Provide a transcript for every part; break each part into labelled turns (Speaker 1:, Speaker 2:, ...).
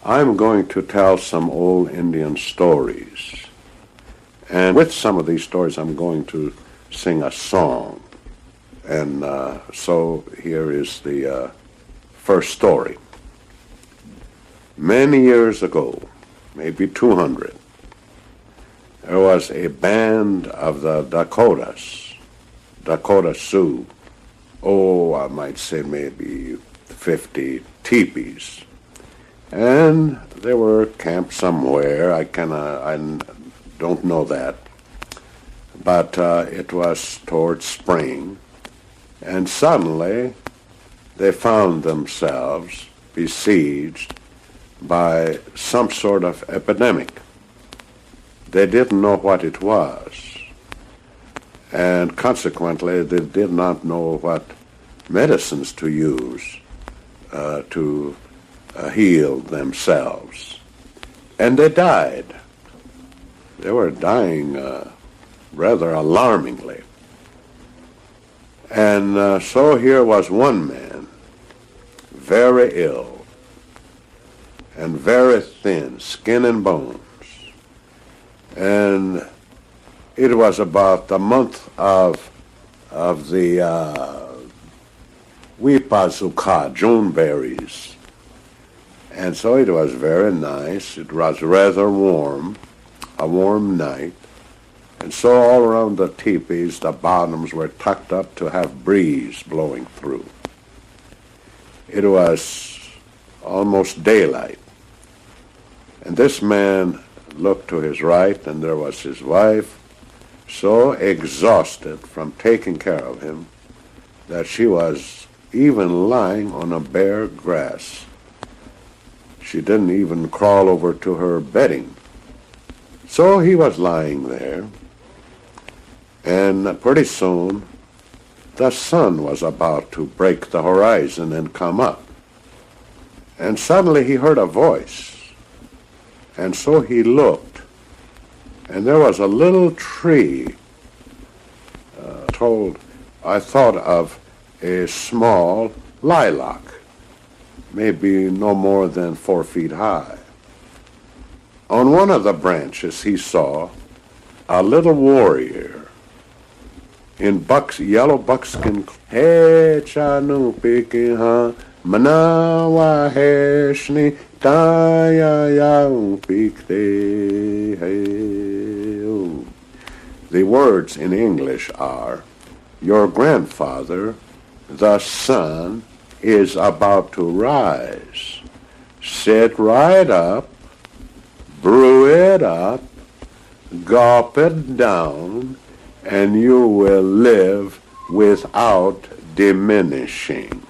Speaker 1: I'm going to tell some old Indian stories. And with some of these stories, I'm going to sing a song. And so here is the first story. Many years ago, maybe 200, there was a band of the Dakotas, Dakota Sioux. Oh, I might say maybe 50 teepees. And they were camped somewhere. I don't know that. But it was towards spring. And suddenly they found themselves besieged by some sort of epidemic. They didn't know what it was. And consequently, they did not know what medicines to use to heal themselves. And they died. They were dying rather alarmingly. And so here was one man, very ill and very thin, skin and bones. And it was about the month of the Wipazuka, June berries. And so it was very nice. It was rather warm, a warm night. And so all around the teepees, the bottoms were tucked up to have breeze blowing through. It was almost daylight. And this man looked to his right, and there was his wife, so exhausted from taking care of him that she was even lying on a bare grass. She didn't even crawl over to her bedding. So he was lying there, and pretty soon the sun was about to break the horizon and come up. And suddenly he heard a voice, and so he looked, and there was a little tree. I thought of a small lilac, maybe no more than 4 feet high. On one of the branches he saw a little warrior in yellow buckskin. Hey, chanu piki ha, manawa heshni, daya pikte. The words in English are, your grandfather, the sun, is about to rise. Sit right up, brew it up, gulp it down, and you will live without diminishing.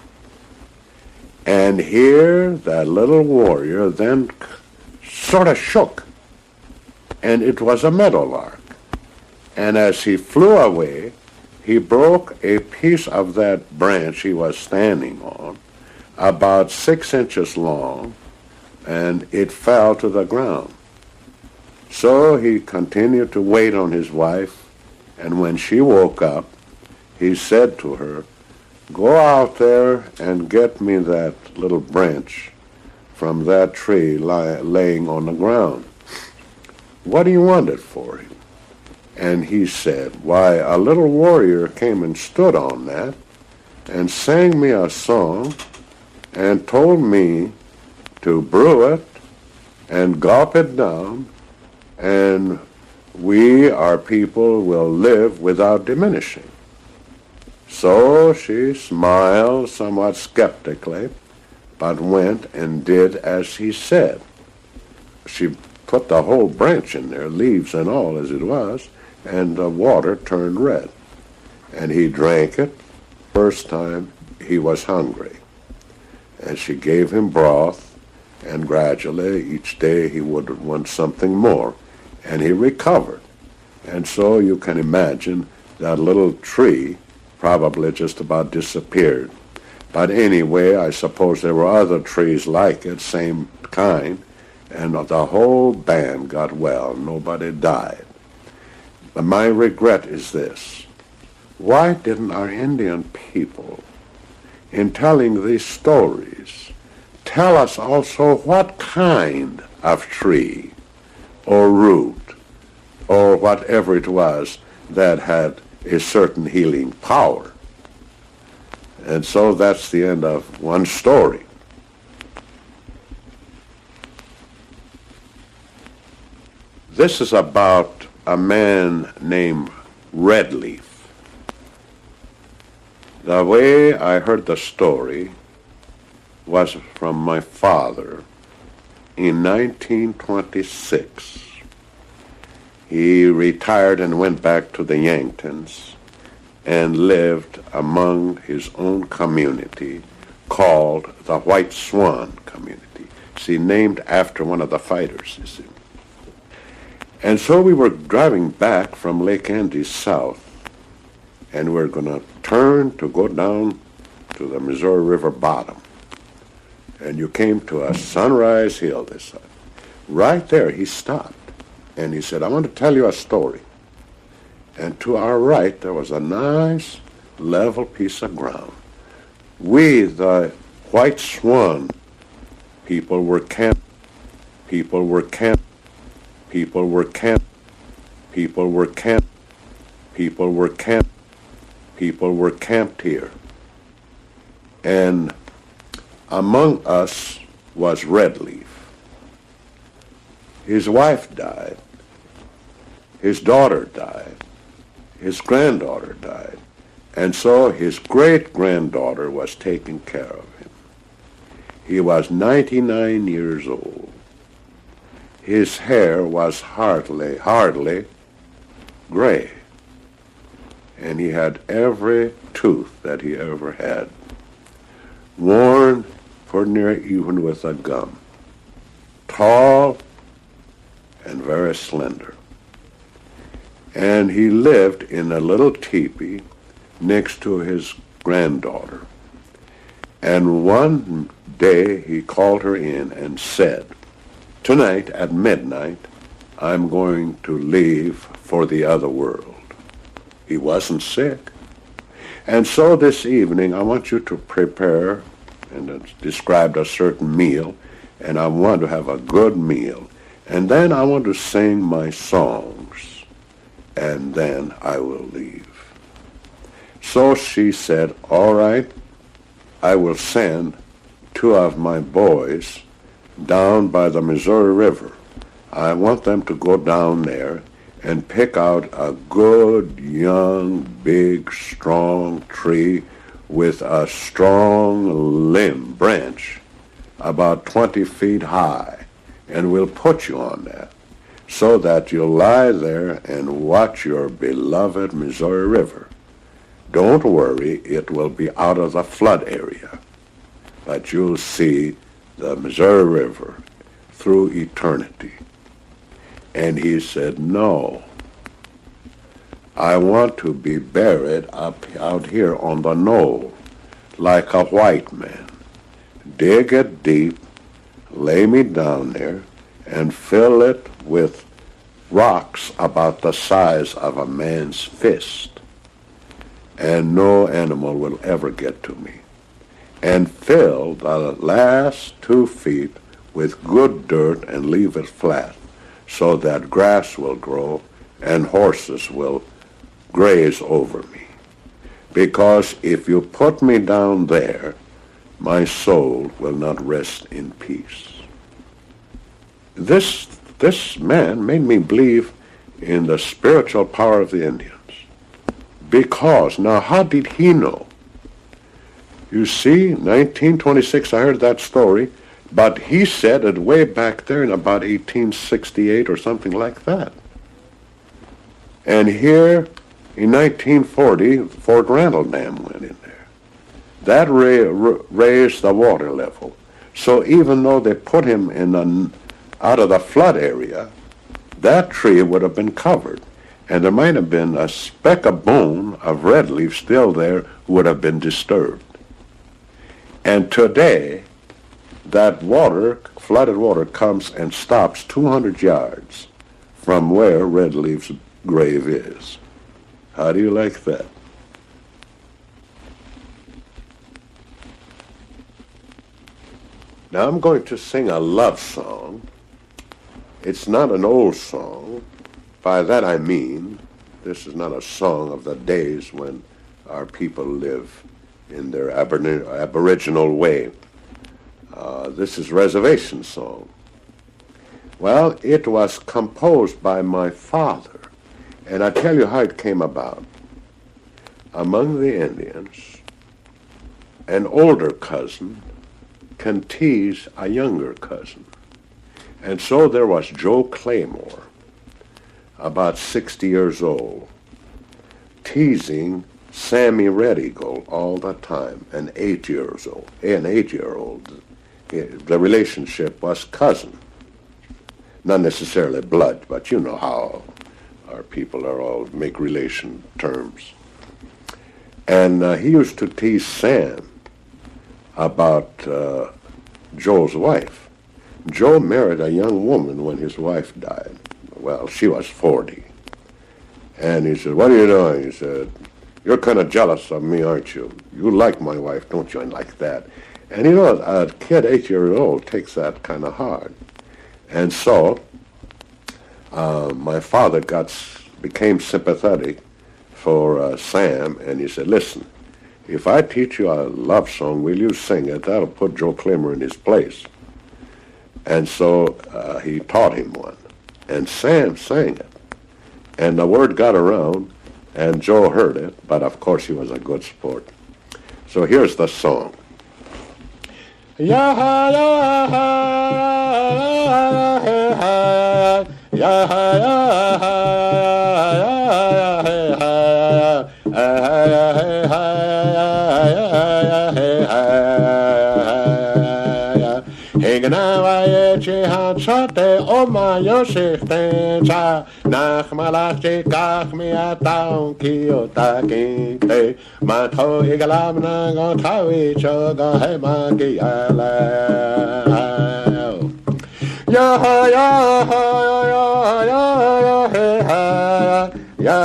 Speaker 1: And here that little warrior then sort of shook, and it was a meadowlark. And as he flew away, he broke a piece of that branch he was standing on, about 6 inches long, and it fell to the ground. So he continued to wait on his wife, and when she woke up, he said to her, go out there and get me that little branch from that tree laying on the ground. What do you want it for? And he said, why, a little warrior came and stood on that and sang me a song and told me to brew it and gulp it down, and we, our people, will live without diminishing. So she smiled somewhat skeptically, but went and did as he said. She put the whole branch in there, leaves and all as it was, and the water turned red. And he drank it. First time he was hungry. And she gave him broth, and gradually each day he would want something more. And he recovered. And so you can imagine that little tree probably just about disappeared. But anyway, I suppose there were other trees like it, same kind, and the whole band got well. Nobody died. But my regret is this. Why didn't our Indian people, in telling these stories, tell us also what kind of tree or root or whatever it was that had a certain healing power. And so that's the end of one story. This is about a man named Redleaf. The way I heard the story was from my father in 1926. He retired and went back to the Yanktons and lived among his own community called the White Swan community. See, named after one of the fighters, you see. And so we were driving back from Lake Andes south, and we're going to turn to go down to the Missouri River bottom. And you came to a Sunrise Hill this side. Right there, he stopped, and he said, I want to tell you a story. And to our right, there was a nice, level piece of ground. We, the White Swan people, were camped here. And among us was Redleaf. His wife died. His daughter died. His granddaughter died. And so his great-granddaughter was taking care of him. He was 99 years old. His hair was hardly gray. And he had every tooth that he ever had, worn pretty near even with a gum. Tall and very slender. And he lived in a little teepee next to his granddaughter. And one day he called her in and said, tonight at midnight, I'm going to leave for the other world. He wasn't sick. And so this evening, I want you to prepare, and it's described a certain meal, and I want to have a good meal. And then I want to sing my songs, and then I will leave. So she said, all right, I will send 2 of my boys down by the Missouri River. I want them to go down there and pick out a good, young, big, strong tree with a strong branch, about 20 feet high, and we'll put you on that so that you'll lie there and watch your beloved Missouri River. Don't worry, it will be out of the flood area, but you'll see the Missouri River through eternity. And he said, no, I want to be buried up out here on the knoll like a white man. Dig it deep, lay me down there, and fill it with rocks about the size of a man's fist. And no animal will ever get to me. And fill the last 2 feet with good dirt and leave it flat, so that grass will grow and horses will graze over me. Because if you put me down there, my soul will not rest in peace. This man made me believe in the spiritual power of the Indians. Because, now how did he know? You see, 1926, I heard that story, but he said it way back there in about 1868 or something like that. And here in 1940, Fort Randall Dam went in there. That raised the water level. So even though they put him in out of the flood area, that tree would have been covered. And there might have been a speck of bone of redleaf still there would have been disturbed. And today, that water, flooded water, comes and stops 200 yards from where Redleaf's grave is. How do you like that? Now I'm going to sing a love song. It's not an old song. By that I mean, this is not a song of the days when our people live in their aboriginal way. This is Reservation song. Well, it was composed by my father, and I tell you how it came about. Among the Indians, an older cousin can tease a younger cousin. And so there was Joe Claymore, about 60 years old, teasing Sammy Redigold all the time, an 8-year-old. The relationship was cousin. Not necessarily blood, but you know how our people are all make relation terms. And he used to tease Sam about Joe's wife. Joe married a young woman when his wife died. Well, she was 40. And he said, "What are you doing?" He said, "You're kind of jealous of me, aren't you? You like my wife, don't you?" And like that. And you know, a kid 8-year-old takes that kind of hard. And so my father became sympathetic for Sam, and he said, "Listen, if I teach you a love song, will you sing it? That'll put Joe Claymore in his place." And so he taught him one, and Sam sang it. And the word got around, and Joe heard it, but of course he was a good sport. So here's the song. Higanawaye hansate oma yosiftencha nachmalachi kachmia taun kiyotaki mato igalamna gontawi choga hemagiyala ya ya ya ya ya ya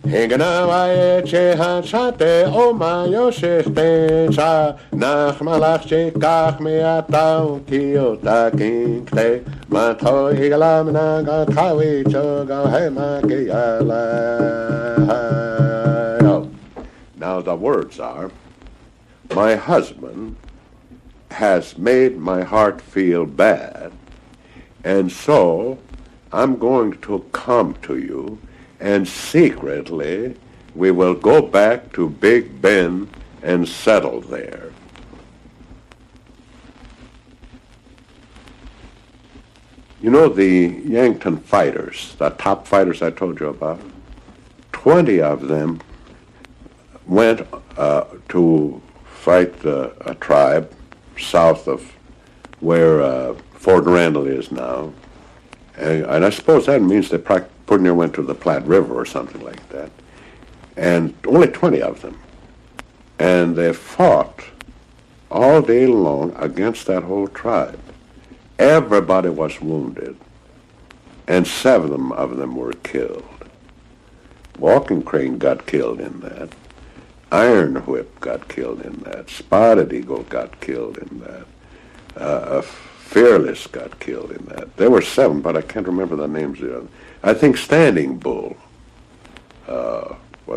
Speaker 1: Hinganawaye hansate oma yosiftencha nachmalachi kachmia taun kiyotaki mato igalamna gontawi choga hemagiyala. Now the words are, my husband has made my heart feel bad, and so I'm going to come to you, and secretly we will go back to Big Ben and settle there. You know the Yankton fighters, the top fighters I told you about, 20 of them went to fight a tribe south of where Fort Randall is now. And I suppose that means they pretty near went to the Platte River or something like that. And only 20 of them. And they fought all day long against that whole tribe. Everybody was wounded. And 7 of them were killed. Walking Crane got killed in that. Iron Whip got killed in that. Spotted Eagle got killed in that. Fearless got killed in that. There were 7, but I can't remember the names of them. I think Standing Bull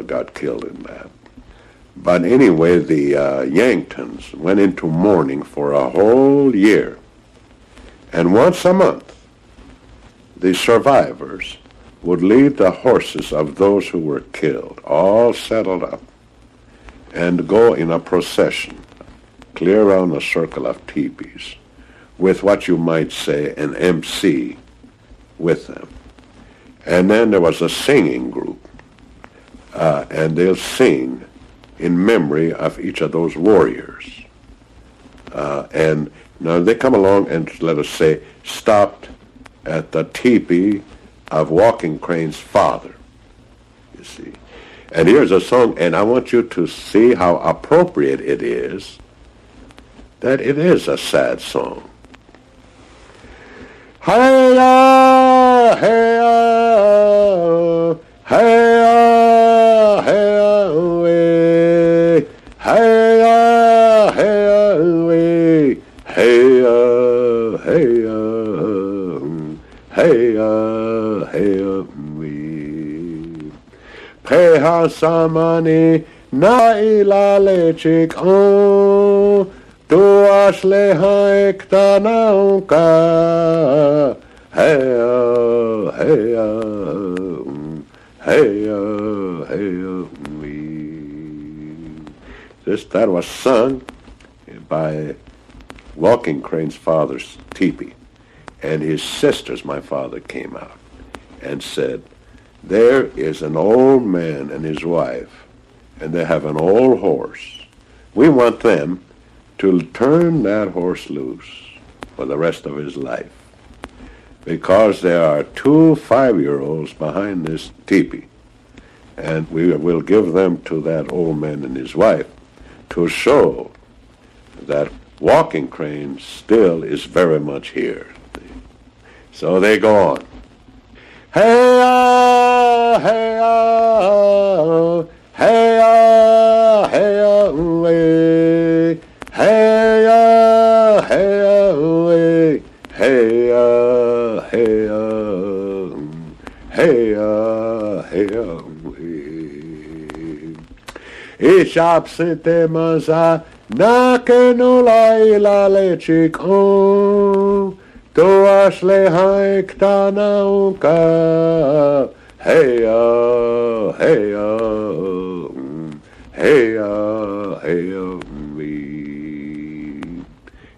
Speaker 1: got killed in that. But anyway, the Yanktons went into mourning for a whole year. And once a month, the survivors would lead the horses of those who were killed, all saddled up, and go in a procession, clear around a circle of teepees, with what you might say an MC with them. And then there was a singing group, and they'll sing in memory of each of those warriors. And now they come along and, let us say, stopped at the teepee of Walking Crane's father, you see. And here's a song, and I want you to see how appropriate it is that it is a sad song. Hi-ya! Samani na ilalechik on tu asleha ekta nauka heya heya heya heya that was sung by Walking Crane's father's teepee, and his sisters, my father, came out and said, there is an old man and his wife, and they have an old horse. We want them to turn that horse loose for the rest of his life, because there are 2 5-year-olds behind this teepee, and we will give them to that old man and his wife to show that Walking Crane still is very much here. So they go on. Hey-ah, hey-ah, hey-ah, hey-ah, way. Hey-ah, hey-ah, way. Hey-ah, hey-ah, hey-ah, hey-ah, way. Ishapsite maza nakenula ilalechikon. Toash lehaikta nauka, heya, heya, heya, heya, me.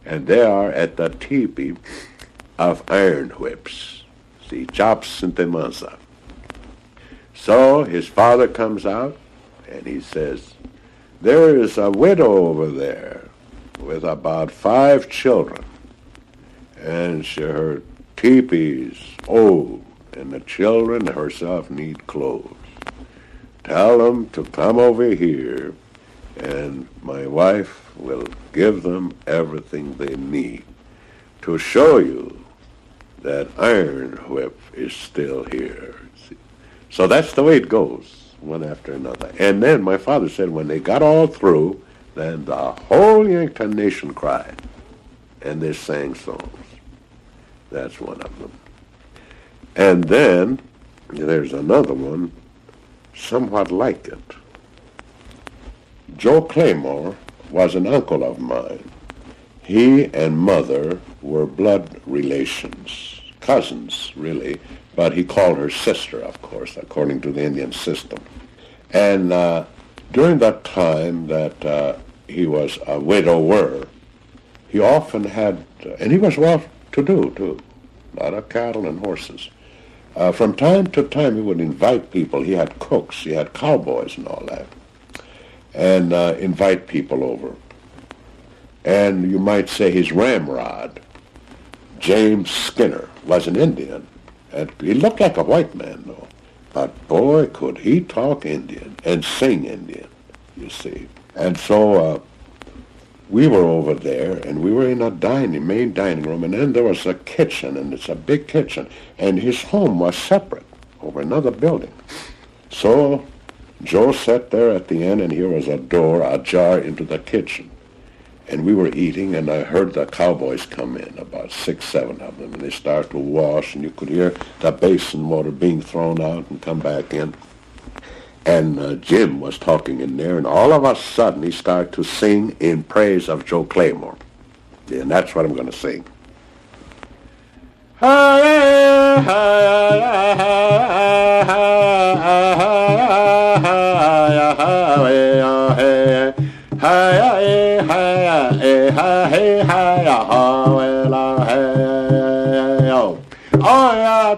Speaker 1: And they are at the teepee of Iron Whips, the Chops and Temansa. So his father comes out and he says, there is a widow over there with about 5 children. And her teepee's old, and the children herself need clothes. Tell them to come over here, and my wife will give them everything they need to show you that Iron Whip is still here. See? So that's the way it goes, one after another. And then my father said when they got all through, then the whole Yankton nation cried, and they sang songs. That's one of them. And then there's another one somewhat like it. Joe Claymore was an uncle of mine. He and mother were blood relations, cousins really, but he called her sister, of course, according to the Indian system. And during that time that he was a widower, he often had, and he was well-to-do too, a lot of cattle and horses. From time to time, he would invite people. He had cooks, he had cowboys and all that, and invite people over. And you might say his ramrod, James Skinner, was an Indian. And he looked like a white man, though. But boy, could he talk Indian and sing Indian, you see. And so we were over there, and we were in a main dining room, and then there was a kitchen, and it's a big kitchen, and his home was separate over another building. So Joe sat there at the end, and here was a door ajar into the kitchen. And we were eating, and I heard the cowboys come in, about 6, 7 of them, and they started to wash, and you could hear the basin water being thrown out and come back in. And Jim was talking in there, and all of a sudden he started to sing in praise of Joe Claymore. And that's what I'm going to sing.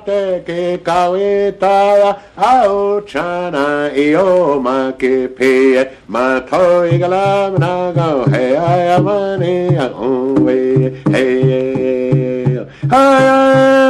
Speaker 1: Te ke kawita au chana io ma ke pe ma to igala na go hey I mani we hey hi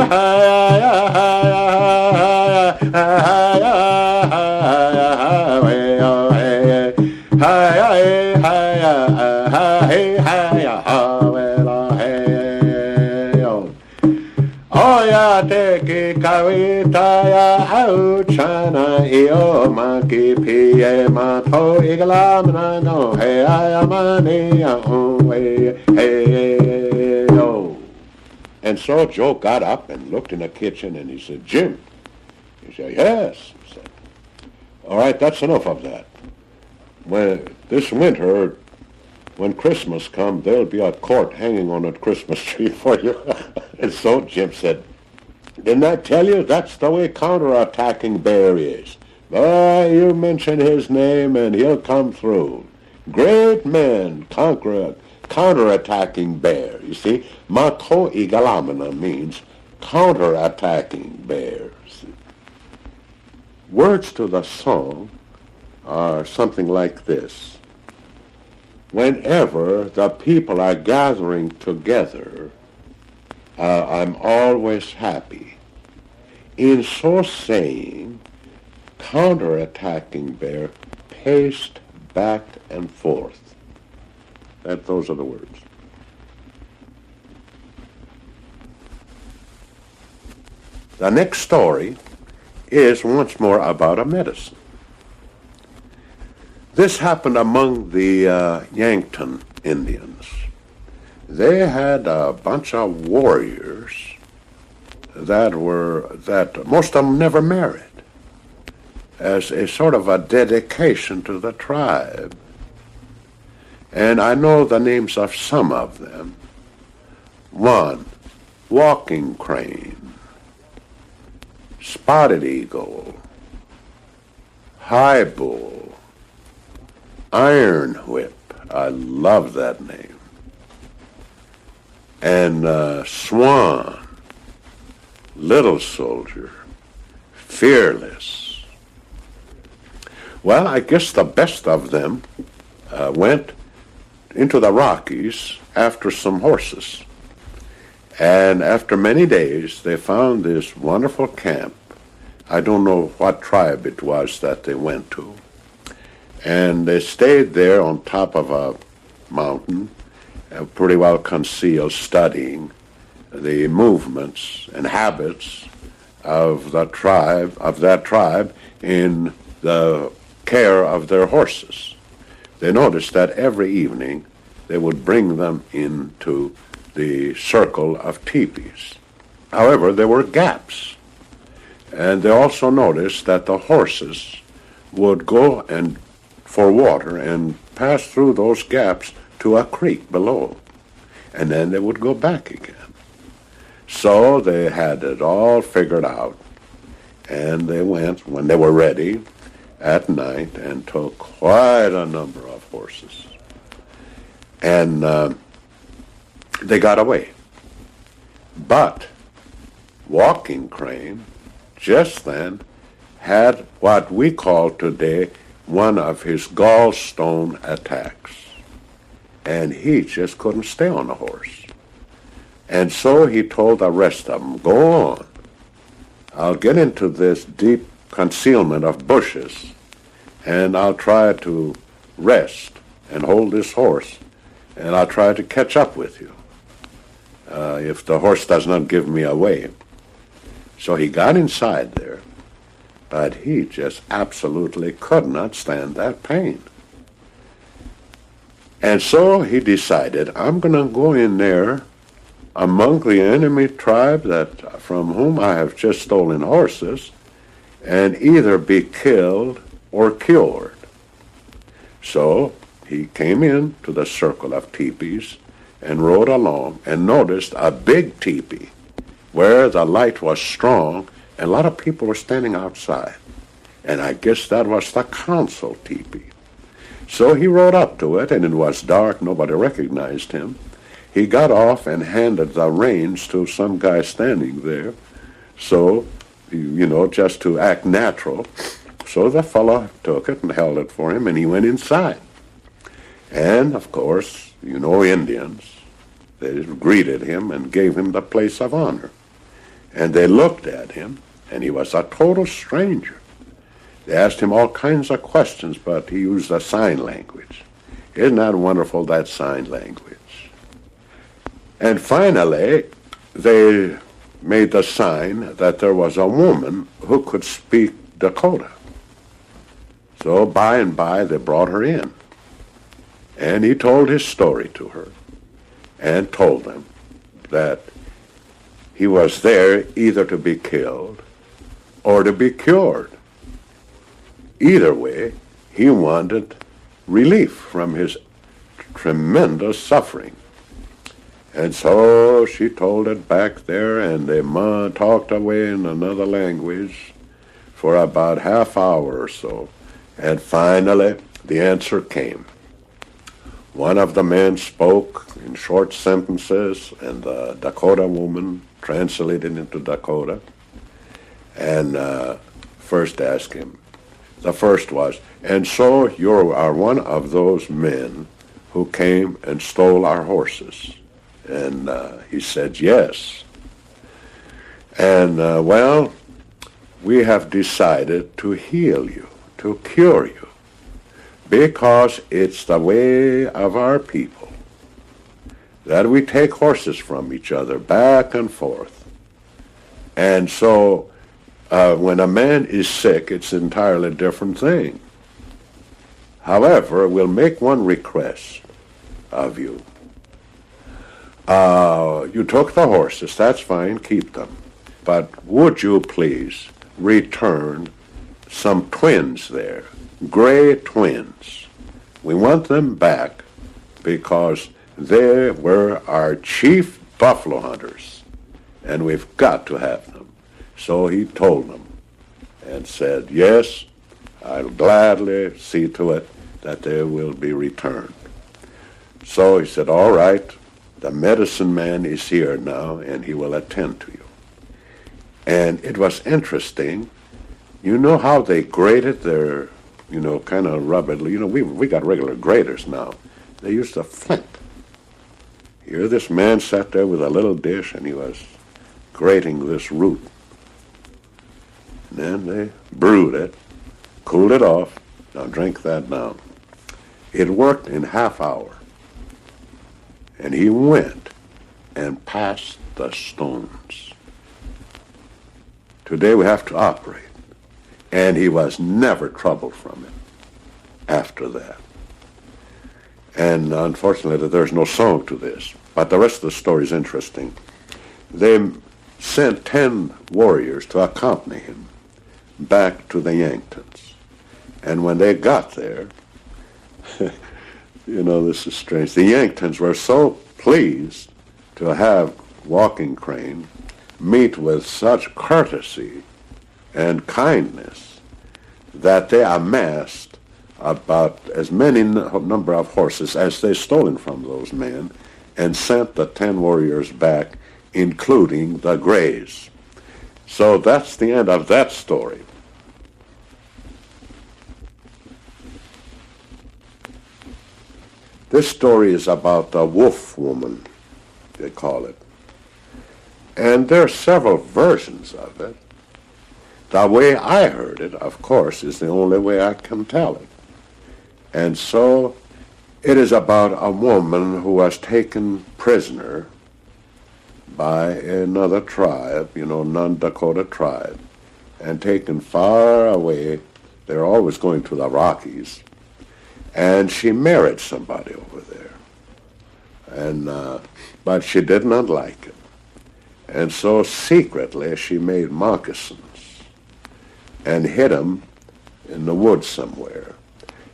Speaker 1: Hoya teki kawitaya au chana io maki pie mato igalamana no hey ayamani hey yo. And so Joe got up and looked in the kitchen and he said, Jim. He said, yes. He said, all right, that's enough of that. When this winter, when Christmas comes, there'll be a court hanging on a Christmas tree for you. And so Jim said, didn't I tell you that's the way counterattacking bear is? You mention his name and he'll come through. Great man, counterattacking bear. You see, Mako Igalamana means counterattacking bears. Words to the song are something like this. Whenever the people are gathering together, I'm always happy. In so saying, counterattacking bear paced back and forth. Those are the words. The next story is once more about a medicine. This happened among the Yankton Indians. They had a bunch of warriors that most of them never married, as a sort of a dedication to the tribe. And I know the names of some of them. One, Walking Crane, Spotted Eagle, High Bull, Iron Whip. I love that name. And Swan, Little Soldier, Fearless. Well, I guess the best of them went into the Rockies after some horses. And after many days, they found this wonderful camp. I don't know what tribe it was that they went to. And they stayed there on top of a mountain, pretty well concealed, studying the movements and habits of that tribe in the care of their horses. They noticed that every evening they would bring them into the circle of teepees. However, there were gaps. And they also noticed that the horses would go and for water and pass through those gaps to a creek below. And then they would go back again. So they had it all figured out. And they went, when they were ready, at night and took quite a number of horses. And they got away. But Walking Crane just then had what we call today one of his gallstone attacks. And he just couldn't stay on the horse. And so he told the rest of them, go on. I'll get into this deep concealment of bushes, and I'll try to rest and hold this horse, and I'll try to catch up with you if the horse does not give me away. So he got inside there, but he just absolutely could not stand that pain. And so he decided, I'm going to go in there among the enemy tribe from whom I have just stolen horses, and either be killed or cured. So he came in to the circle of teepees and rode along and noticed a big teepee where the light was strong and a lot of people were standing outside. And I guess that was the council teepee. So he rode up to it, and it was dark, nobody recognized him. He got off and handed the reins to some guy standing there. So, just to act natural. So the fellow took it and held it for him, and he went inside. And, of course, Indians, they greeted him and gave him the place of honor. And they looked at him, and he was a total stranger. They asked him all kinds of questions, but he used a sign language. Isn't that wonderful, that sign language? And finally, they made the sign that there was a woman who could speak Dakota. So by and by they brought her in. And he told his story to her and told them that he was there either to be killed or to be cured. Either way, he wanted relief from his tremendous suffering. And so she told it back there, and they talked away in another language for about half hour or so. And finally, the answer came. One of the men spoke in short sentences, and the Dakota woman translated into Dakota, and first asked him. The first was, "And so you are one of those men who came and stole our horses?" And he said, "Yes." And, well, we have decided to heal you, to cure you, because it's the way of our people that we take horses from each other back and forth. And so when a man is sick, it's an entirely different thing. However, we'll make one request of you. You took the horses, that's fine, keep them. But would you please return some twins there, gray twins? We want them back because they were our chief buffalo hunters, and we've got to have them. So he told them and said, "Yes, I'll gladly see to it that they will be returned." So he said, "All right, the medicine man is here now, and he will attend to you." And it was interesting. You know how they grated their, kind of rub it. We got regular graters now. They used a flint. Here this man sat there with a little dish, and he was grating this root. And then they brewed it, cooled it off. Now drink that down. It worked in half hour. And he went and passed the stones. Today we have to operate. And he was never troubled from it after that. And unfortunately, there's no song to this. But the rest of the story is interesting. They sent 10 warriors to accompany him back to the Yanktons. And when they got there, this is strange. The Yanktons were so pleased to have Walking Crane meet with such courtesy and kindness that they amassed about as many number of horses as they stolen from those men and sent the 10 warriors back, including the Grays. So that's the end of that story. This story is about the wolf woman, they call it. And there are several versions of it. The way I heard it, of course, is the only way I can tell it. And so it is about a woman who was taken prisoner by another tribe, non-Dakota tribe, and taken far away. They're always going to the Rockies. And she married somebody over there. And but she did not like it. And so secretly she made moccasins and hid them in the woods somewhere.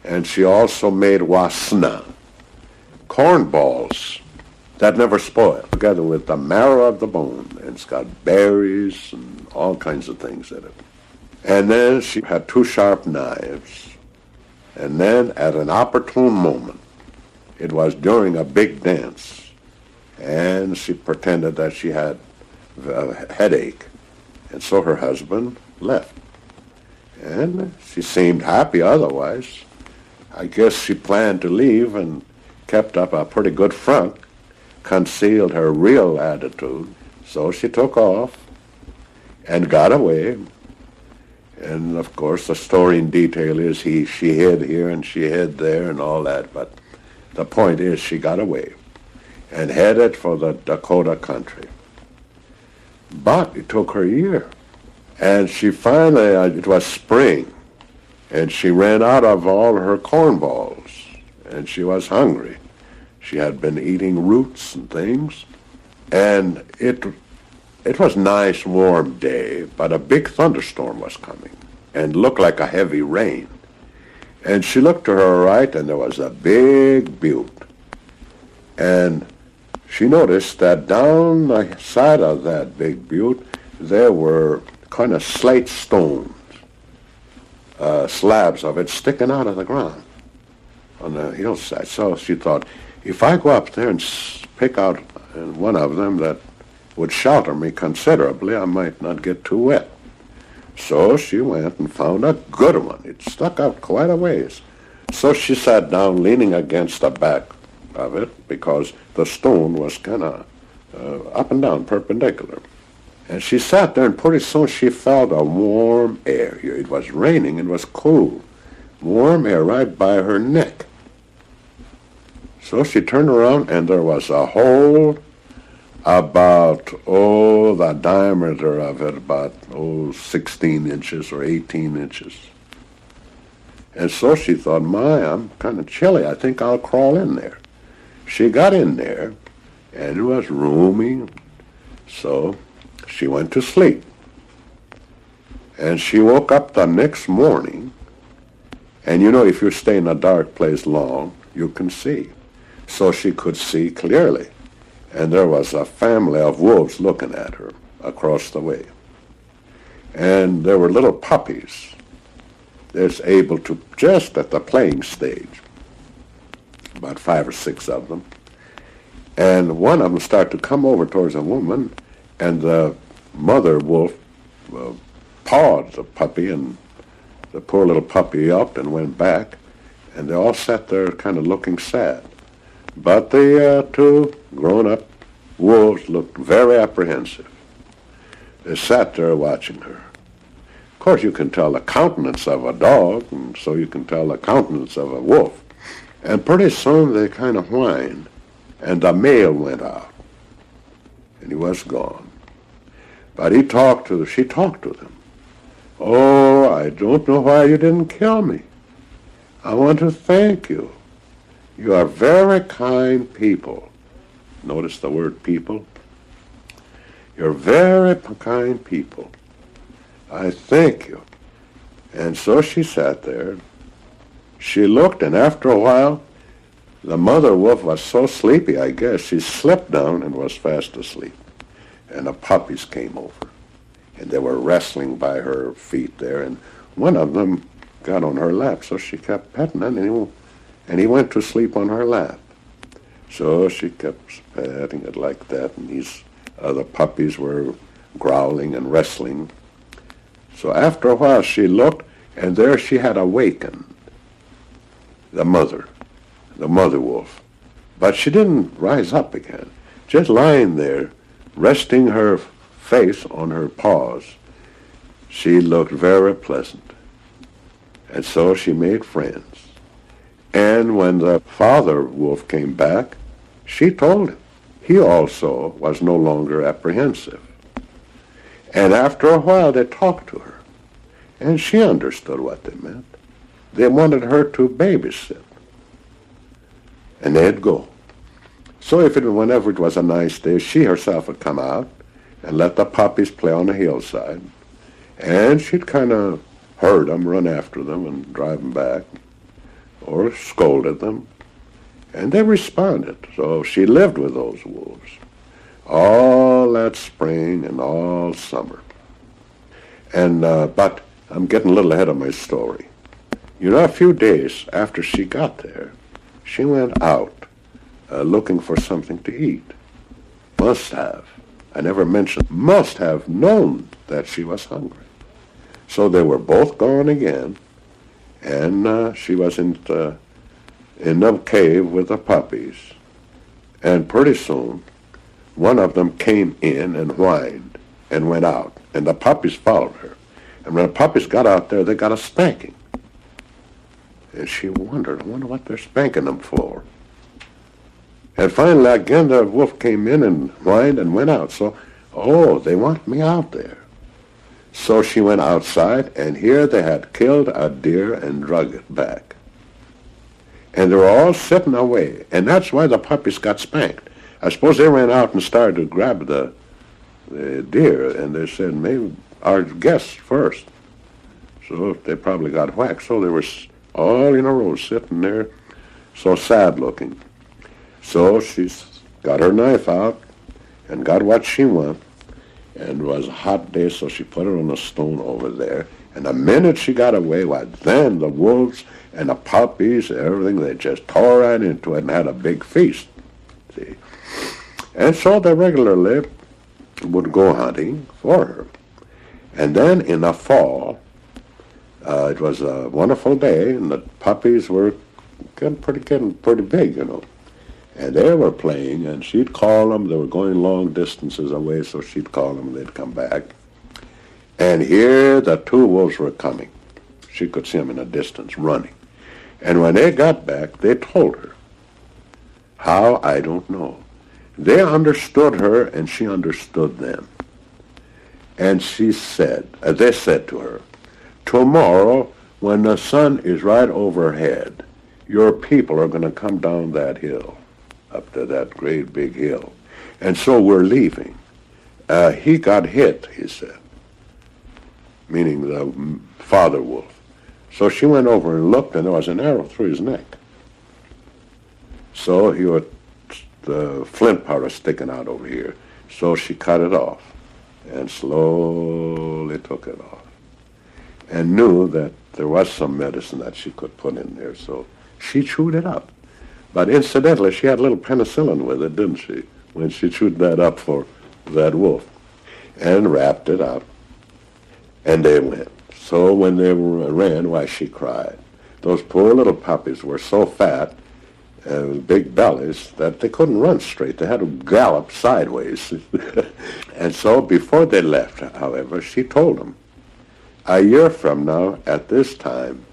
Speaker 1: And she also made wasna, corn balls that never spoil, together with the marrow of the bone. And it's got berries and all kinds of things in it. And then she had 2 sharp knives. And then at an opportune moment, it was during a big dance, and she pretended that she had a headache. And so her husband left. And she seemed happy otherwise. I guess she planned to leave and kept up a pretty good front, concealed her real attitude. So she took off and got away. And of course the story in detail is she hid here and she hid there and all that. But the point is she got away and headed for the Dakota country. But it took her a year. And she finally, it was spring, and she ran out of all her cornballs, and she was hungry. She had been eating roots and things, and it was a nice warm day, but a big thunderstorm was coming, and looked like a heavy rain. And she looked to her right, and there was a big butte. And she noticed that down the side of that big butte, there were kind of slate stones, slabs of it sticking out of the ground on the hillside. So she thought, if I go up there and pick out one of them that would shelter me considerably, I might not get too wet. So she went and found a good one. It stuck out quite a ways. So she sat down leaning against the back of it because the stone was kind of up and down, perpendicular. And she sat there, and pretty soon she felt a warm air here. It was raining, and it was cool. Warm air right by her neck. So she turned around, and there was a hole about, the diameter of it, about, 16 inches or 18 inches. And so she thought, I'm kind of chilly. I think I'll crawl in there. She got in there, and it was roomy, so she went to sleep. And she woke up the next morning, and if you stay in a dark place long, you can see. So she could see clearly. And there was a family of wolves looking at her across the way. And there were little puppies. There's able to, just at the playing stage, about 5 or 6 of them. And one of them started to come over towards a woman, and the mother wolf pawed the puppy, and the poor little puppy up and went back, and they all sat there kind of looking sad. But the 2 grown-up wolves looked very apprehensive. They sat there watching her. Of course, you can tell the countenance of a dog, and so you can tell the countenance of a wolf. And pretty soon they kind of whined, and the male went out, and he was gone. But she talked to them. Oh, I don't know why you didn't kill me. I want to thank you. You are very kind people. Notice the word people. You're very kind people. I thank you. And so she sat there. She looked, and after a while, the mother wolf was so sleepy, I guess, she slipped down and was fast asleep. And the puppies came over, and they were wrestling by her feet there, and one of them got on her lap, so she kept petting it, and he went to sleep on her lap. So she kept petting it like that, and these other puppies were growling and wrestling. So after a while she looked, and there she had awakened the mother wolf. But she didn't rise up again, just lying there, resting her face on her paws. She looked very pleasant. And so she made friends. And when the father wolf came back, she told him. He also was no longer apprehensive. And after a while they talked to her. And she understood what they meant. They wanted her to babysit. And they'd go. So whenever it was a nice day, she herself would come out and let the puppies play on the hillside. And she'd kind of herd them, run after them, and drive them back, or scolded them. And they responded. So she lived with those wolves all that spring and all summer. And but I'm getting a little ahead of my story. A few days after she got there, she went out looking for something to eat. Must have. I never mentioned. Must have known that she was hungry. So they were both gone again, and she was in the cave with the puppies. And pretty soon, one of them came in and whined and went out, and the puppies followed her. And when the puppies got out there, they got a spanking. And she I wonder what they're spanking them for. And finally, again, the wolf came in and whined and went out. So, Oh, they want me out there. So she went outside, and here they had killed a deer and drug it back. And they were all sitting away, and that's why the puppies got spanked. I suppose they ran out and started to grab the deer, and they said, maybe our guests first. So they probably got whacked. So they were all in a row sitting there, so sad looking. So she's got her knife out and got what she wanted. And it was a hot day, so she put it on a stone over there. And the minute she got away, well, then the wolves and the puppies and everything, they just tore right into it and had a big feast. See? And so they regularly would go hunting for her. And then in the fall, it was a wonderful day, and the puppies were getting pretty big, you know. And they were playing, and she'd call them. They were going long distances away, so she'd call them, and they'd come back. And here the two wolves were coming. She could see them in the distance, running. And when they got back, they told her. How, I don't know. They understood her, and she understood them. And they said to her, tomorrow, when the sun is right overhead, your people are going to come down that hill, up to that great big hill. And so we're leaving. He got hit, he said, meaning the father wolf. So she went over and looked, and there was an arrow through his neck. So the flint powder sticking out over here. So she cut it off and slowly took it off and knew that there was some medicine that she could put in there. So she chewed it up. But incidentally, she had a little penicillin with it, didn't she, when she chewed that up for that wolf, and wrapped it up, and they went. So when they ran, why, she cried. Those poor little puppies were so fat, with big bellies, that they couldn't run straight. They had to gallop sideways. And so before they left, however, she told them, a year from now, at this time,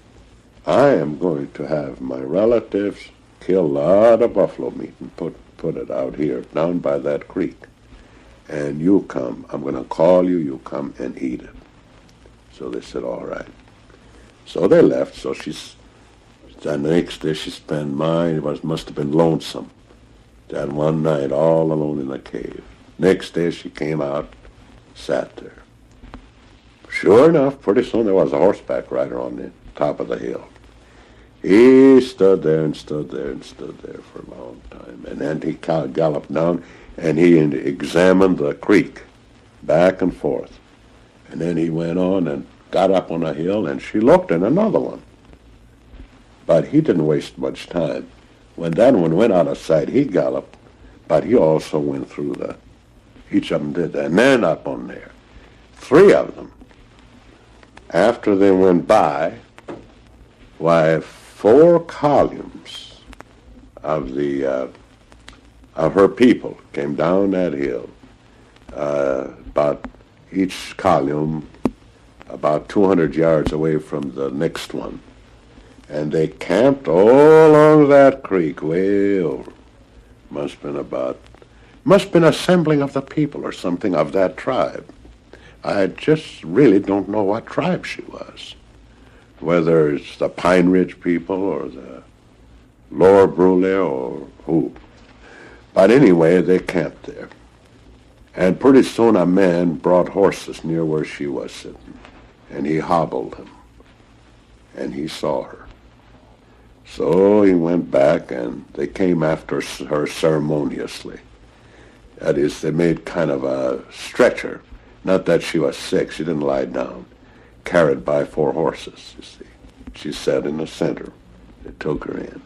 Speaker 1: I am going to have my relatives kill a lot of buffalo meat and put it out here, down by that creek. And you come. I'm going to call you. You come and eat it. So they said, all right. So they left. So the next day she spent must have been lonesome. That one night all alone in the cave. Next day she came out, sat there. Sure enough, pretty soon there was a horseback rider on the top of the hill. He stood there and stood there and stood there for a long time. And then he galloped down and he examined the creek back and forth. And then he went on and got up on a hill, and she looked at another one. But he didn't waste much time. When that one went out of sight, he galloped, but he also went through each of them did that. And then up on there, 3 of them, after they went by, why, 4 columns of her people came down that hill, about each column about 200 yards away from the next one. And they camped all along that creek, way over. Must have been assembling of the people or something of that tribe. I just really don't know what tribe she was. Whether it's the Pine Ridge people or the Lower Brule or who. But anyway, they camped there. And pretty soon a man brought horses near where she was sitting. And he hobbled him. And he saw her. So he went back, and they came after her ceremoniously. That is, they made kind of a stretcher. Not that she was sick. She didn't lie down. Carried by 4 horses, you see. She sat in the center. They took her in.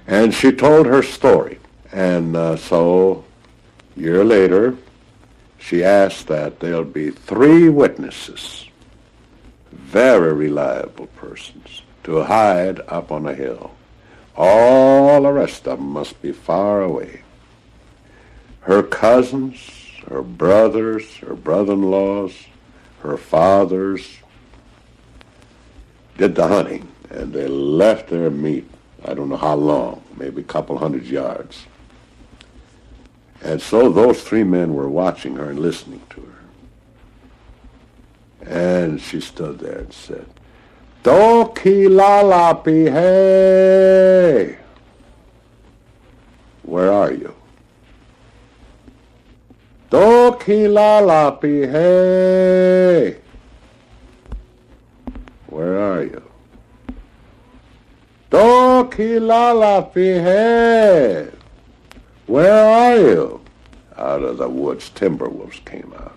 Speaker 1: And she told her story. And so, a year later, she asked that there'll be 3 witnesses, very reliable persons, to hide up on a hill. All the rest of them must be far away. Her cousins, her brothers, her brother-in-laws, her fathers did the hunting, and they left their meat, I don't know how long, maybe a couple hundred yards. And so those three men were watching her and listening to her. And she stood there and said, Doki lalapi hey. Where are you? Doki lalapi hey. Where are you? Doki lalapi hey. Where are you? Out of the woods, timber wolves came out.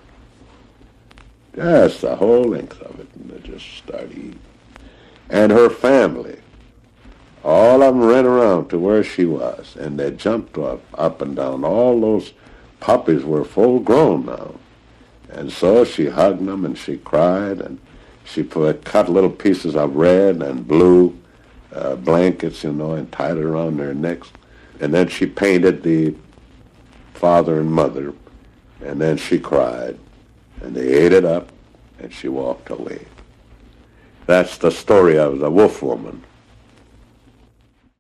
Speaker 1: Just the whole length of it, and they just started eating. And her family, all of them ran around to where she was, and they jumped up and down. All those puppies were full grown now. And so she hugged them, and she cried, and she cut little pieces of red and blue blankets, and tied it around their necks. And then she painted the father and mother, and then she cried, and they ate it up, and she walked away. That's the story of the wolf woman.